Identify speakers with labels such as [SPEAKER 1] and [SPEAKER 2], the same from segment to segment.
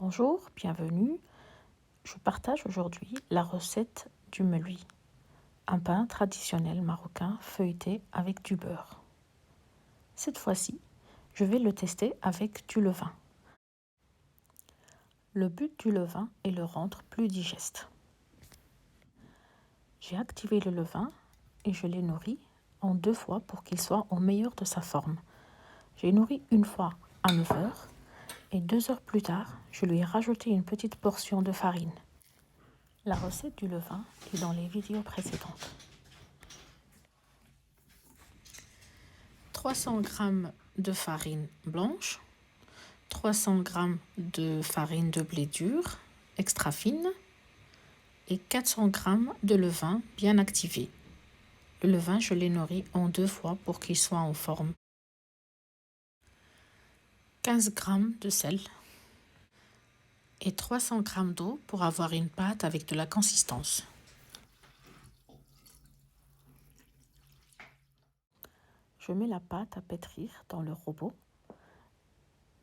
[SPEAKER 1] Bonjour, bienvenue. Je partage aujourd'hui la recette du meului, un pain traditionnel marocain feuilleté avec du beurre. Cette fois-ci, je vais le tester avec du levain. Le but du levain est le rendre plus digeste. J'ai activé le levain et je l'ai nourri en 2 fois pour qu'il soit au meilleur de sa forme. J'ai nourri une fois à 9 heures et 2 heures plus tard, je lui ai rajouté une petite portion de farine. La recette du levain est dans les vidéos précédentes. 300 g de farine blanche, 300 g de farine de blé dur, extra fine, et 400 g de levain bien activé. Le levain, je l'ai nourri en 2 fois pour qu'il soit en forme. 15 g de sel et 300 g d'eau pour avoir une pâte avec de la consistance. Je mets la pâte à pétrir dans le robot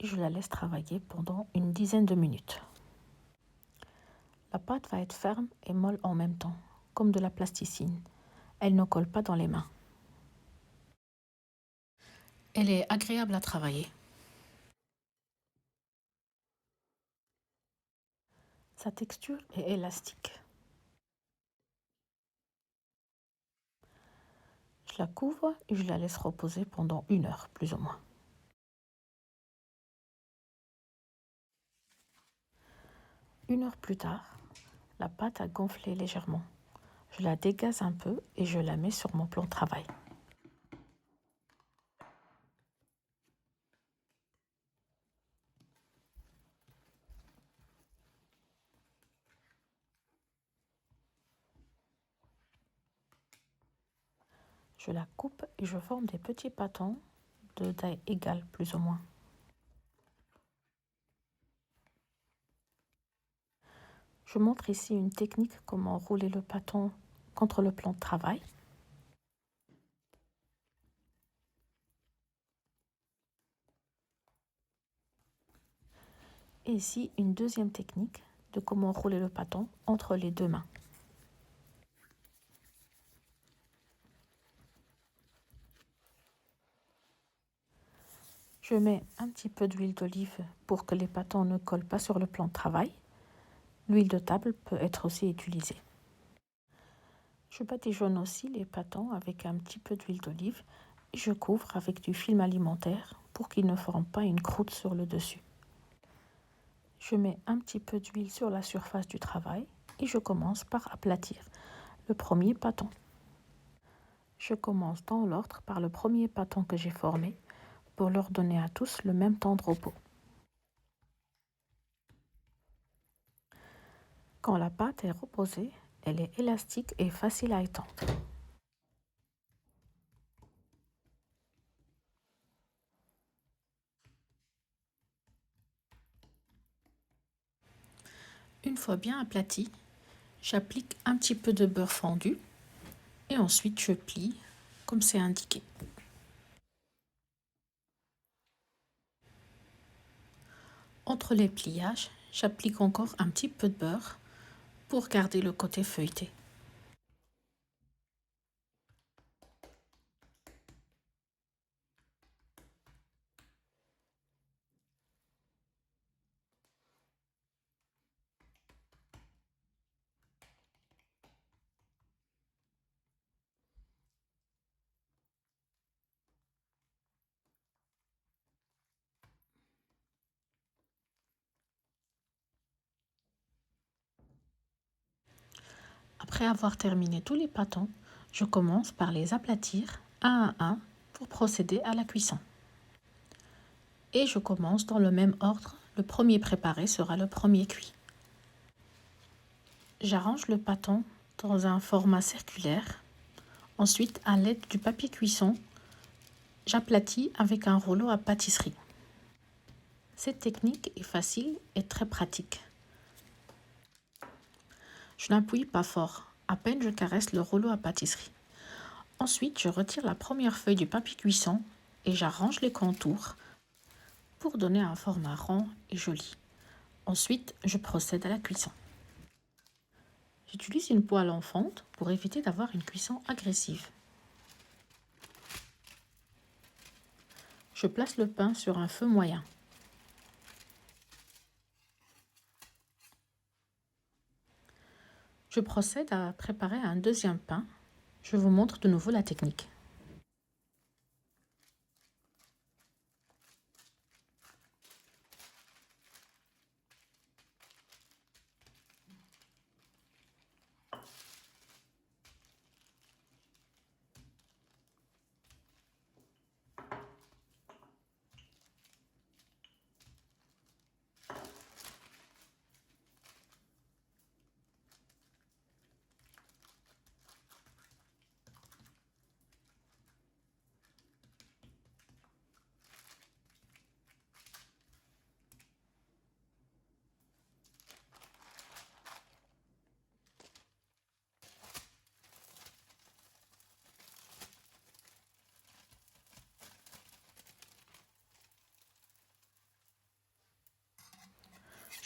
[SPEAKER 1] et je la laisse travailler pendant une dizaine de minutes. La pâte va être ferme et molle en même temps, comme de la plasticine. Elle ne colle pas dans les mains. Elle est agréable à travailler. Sa texture est élastique. Je la couvre et je la laisse reposer pendant 1 heure, plus ou moins. Une heure plus tard, la pâte a gonflé légèrement. Je la dégaze un peu et je la mets sur mon plan de travail. Je la coupe et je forme des petits pâtons de taille égale, plus ou moins. Je montre ici une technique comment rouler le pâton contre le plan de travail. Et ici, une deuxième technique de comment rouler le pâton entre les 2 mains. Je mets un petit peu d'huile d'olive pour que les pâtons ne collent pas sur le plan de travail. L'huile de table peut être aussi utilisée. Je badigeonne aussi les pâtons avec un petit peu d'huile d'olive et je couvre avec du film alimentaire pour qu'ils ne forment pas une croûte sur le dessus. Je mets un petit peu d'huile sur la surface du travail et je commence par aplatir le premier pâton. Je commence dans l'ordre par le premier pâton que j'ai formé pour leur donner à tous le même temps de repos. Quand la pâte est reposée, elle est élastique et facile à étendre. Une fois bien aplatie, j'applique un petit peu de beurre fondu et ensuite je plie comme c'est indiqué. Entre les pliages, j'applique encore un petit peu de beurre pour garder le côté feuilleté. Après avoir terminé tous les pâtons, je commence par les aplatir un à un pour procéder à la cuisson. Et je commence dans le même ordre, le premier préparé sera le premier cuit. J'arrange le pâton dans un format circulaire. Ensuite, à l'aide du papier cuisson, j'aplatis avec un rouleau à pâtisserie. Cette technique est facile et très pratique. Je n'appuie pas fort, à peine je caresse le rouleau à pâtisserie. Ensuite, je retire la première feuille du papier cuisson et j'arrange les contours pour donner un format rond et joli. Ensuite, je procède à la cuisson. J'utilise une poêle en fonte pour éviter d'avoir une cuisson agressive. Je place le pain sur un feu moyen. Je procède à préparer un deuxième pain. Je vous montre de nouveau la technique.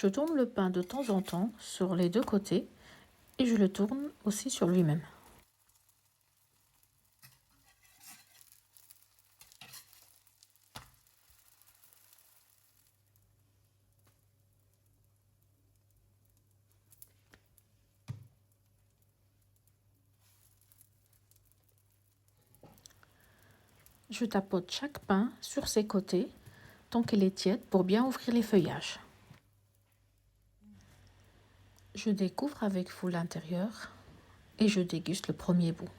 [SPEAKER 1] Je tourne le pain de temps en temps sur les deux côtés et je le tourne aussi sur lui-même. Je tapote chaque pain sur ses côtés tant qu'il est tiède pour bien ouvrir les feuillages. Je découvre avec vous l'intérieur et je déguste le premier bout.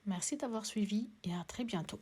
[SPEAKER 1] Merci d'avoir suivi et à très bientôt.